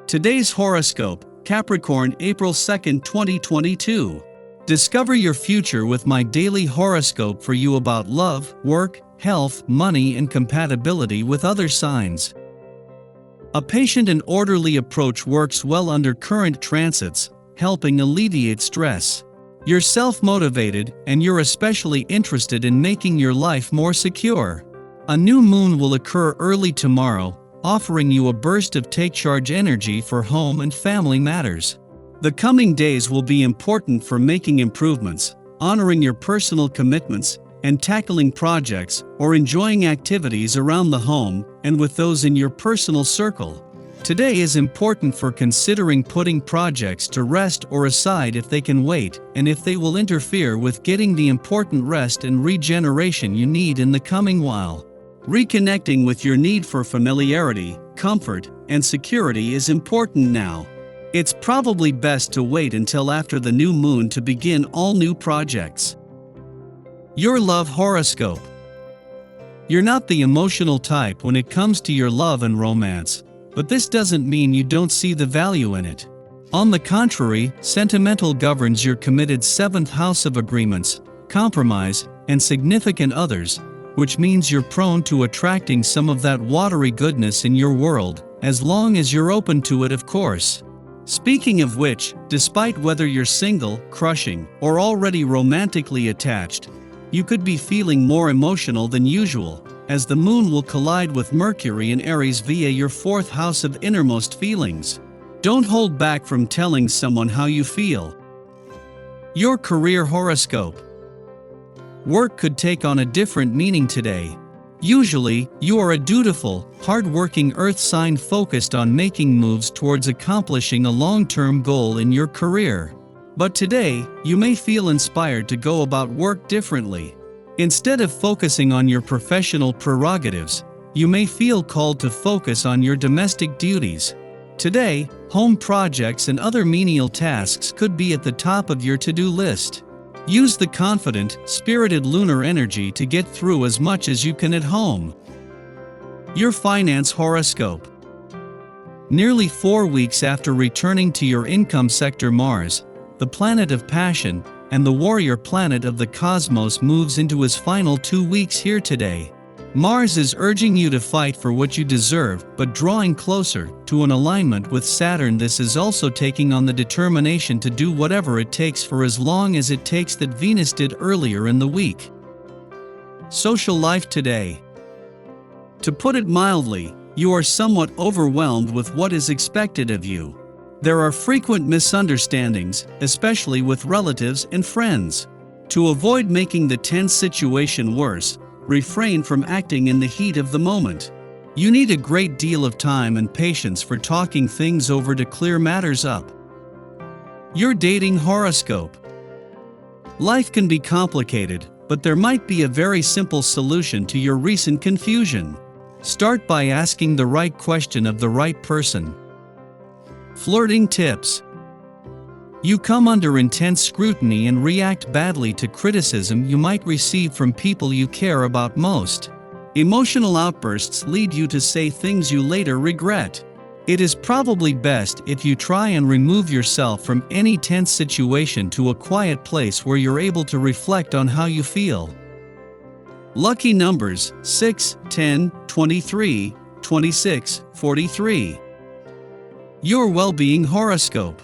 Today's horoscope, Capricorn April 2nd, 2022. Discover your future with my daily horoscope for you about love, work, health, money and compatibility with other signs. A patient and orderly approach works well under current transits, helping alleviate stress. You're self-motivated and you're especially interested in making your life more secure. A new moon will occur early tomorrow, offering you a burst of take-charge energy for home and family matters. The coming days will be important for making improvements, honoring your personal commitments, and tackling projects or enjoying activities around the home and with those in your personal circle. Today is important for considering putting projects to rest or aside if they can wait and if they will interfere with getting the important rest and regeneration you need in the coming while. Reconnecting with your need for familiarity, comfort, and security is important now. It's probably best to wait until after the new moon to begin all new projects. Your love horoscope. You're not the emotional type when it comes to your love and romance, but this doesn't mean you don't see the value in it. On the contrary, sentimental governs your committed 7th house of agreements, compromise, and significant others, which means you're prone to attracting some of that watery goodness in your world, as long as you're open to it, of course. Speaking of which, despite whether you're single, crushing, or already romantically attached, you could be feeling more emotional than usual, as the moon will collide with Mercury in Aries via your 4th house of innermost feelings. Don't hold back from telling someone how you feel. Your career horoscope. Work could take on a different meaning today. Usually, you are a dutiful, hard-working earth sign focused on making moves towards accomplishing a long-term goal in your career. But today, you may feel inspired to go about work differently. Instead of focusing on your professional prerogatives, you may feel called to focus on your domestic duties. Today, home projects and other menial tasks could be at the top of your to-do list. Use the confident, spirited lunar energy to get through as much as you can at home. Your finance horoscope. Nearly 4 weeks after returning to your income sector, Mars, the planet of passion, and the warrior planet of the cosmos moves into his final 2 weeks here today. Mars is urging you to fight for what you deserve, but drawing closer to an alignment with Saturn. This is also taking on the determination to do whatever it takes for as long as it takes that Venus did earlier in the week. Social life today. To put it mildly, you are somewhat overwhelmed with what is expected of you. There are frequent misunderstandings, especially with relatives and friends. To avoid making the tense situation worse, refrain from acting in the heat of the moment. You need a great deal of time and patience for talking things over to clear matters up. Your dating horoscope. Life can be complicated, but there might be a very simple solution to your recent confusion. Start by asking the right question of the right person. Flirting tips. You come under intense scrutiny and react badly to criticism you might receive from people you care about most. Emotional outbursts lead you to say things you later regret. It is probably best if you try and remove yourself from any tense situation to a quiet place where you're able to reflect on how you feel. Lucky numbers 6, 10, 23, 26, 43. Your well-being horoscope.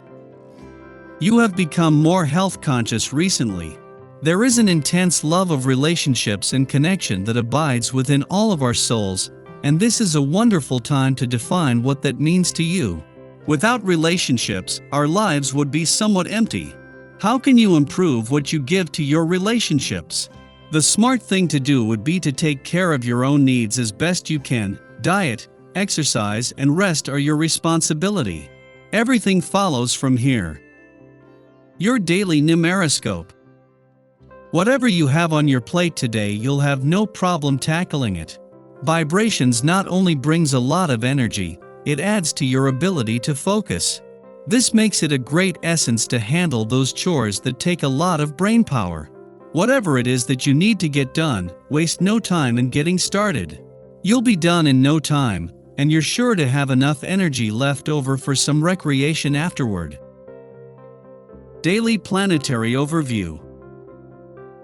You have become more health conscious recently. There is an intense love of relationships and connection that abides within all of our souls, and this is a wonderful time to define what that means to you. Without relationships, our lives would be somewhat empty. How can you improve what you give to your relationships? The smart thing to do would be to take care of your own needs as best you can. Diet, exercise, and rest are your responsibility. Everything follows from here. Your daily numeroscope. Whatever you have on your plate today, you'll have no problem tackling it. Vibrations not only brings a lot of energy, it adds to your ability to focus. This makes it a great essence to handle those chores that take a lot of brain power. Whatever it is that you need to get done, waste no time in getting started. You'll be done in no time, and you're sure to have enough energy left over for some recreation afterward. Daily Planetary Overview.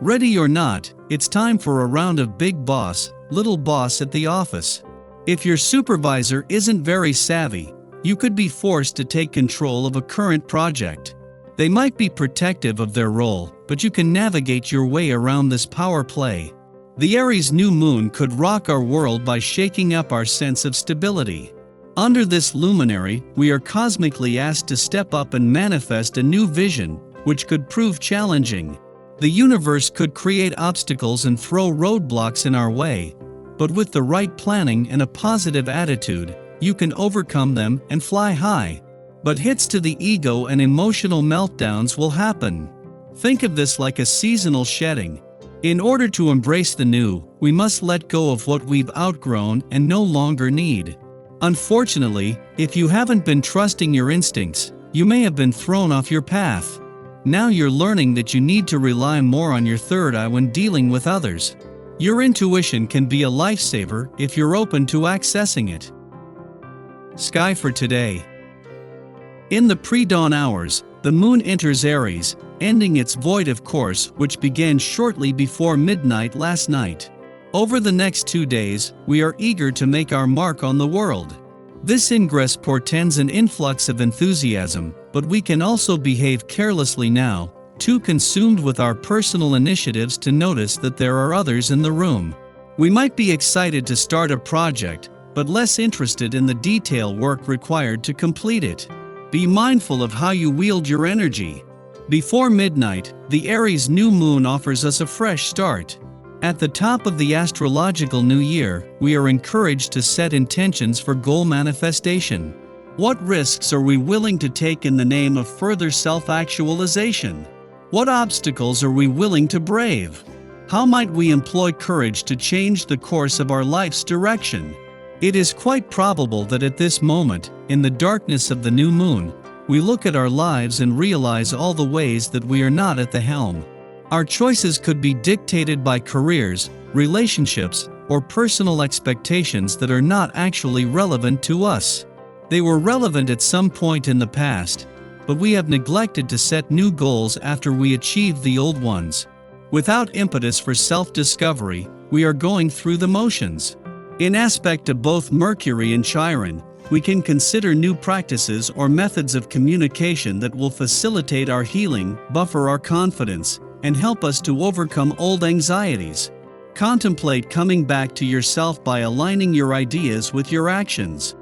Ready or not, it's time for a round of big boss, little boss at the office. If your supervisor isn't very savvy, you could be forced to take control of a current project. They might be protective of their role, but you can navigate your way around this power play. The Aries new moon could rock our world by shaking up our sense of stability. Under this luminary, we are cosmically asked to step up and manifest a new vision, which could prove challenging. The universe could create obstacles and throw roadblocks in our way, but with the right planning and a positive attitude, you can overcome them and fly high. But hits to the ego and emotional meltdowns will happen. Think of this like a seasonal shedding. In order to embrace the new, we must let go of what we've outgrown and no longer need. Unfortunately, if you haven't been trusting your instincts, you may have been thrown off your path. Now you're learning that you need to rely more on your third eye when dealing with others. Your intuition can be a lifesaver if you're open to accessing it. Sky for today. In the pre-dawn hours, the moon enters Aries, ending its voidtive course which began shortly before midnight last night. Over the next 2 days, we are eager to make our mark on the world. This ingress portends an influx of enthusiasm, but we can also behave carelessly now, too consumed with our personal initiatives to notice that there are others in the room. We might be excited to start a project, but less interested in the detail work required to complete it. Be mindful of how you wield your energy. Before midnight, the Aries new moon offers us a fresh start. At the top of the astrological new year, we are encouraged to set intentions for goal manifestation. What risks are we willing to take in the name of further self-actualization? What obstacles are we willing to brave? How might we employ courage to change the course of our life's direction? It is quite probable that at this moment, in the darkness of the new moon, we look at our lives and realize all the ways that we are not at the helm. Our choices could be dictated by careers, relationships, or personal expectations that are not actually relevant to us. They were relevant at some point in the past, but we have neglected to set new goals after we achieved the old ones. Without impetus for self-discovery, we are going through the motions. In aspect of both Mercury and Chiron, we can consider new practices or methods of communication that will facilitate our healing, buffer our confidence, and help us to overcome old anxieties. Contemplate coming back to yourself by aligning your ideas with your actions.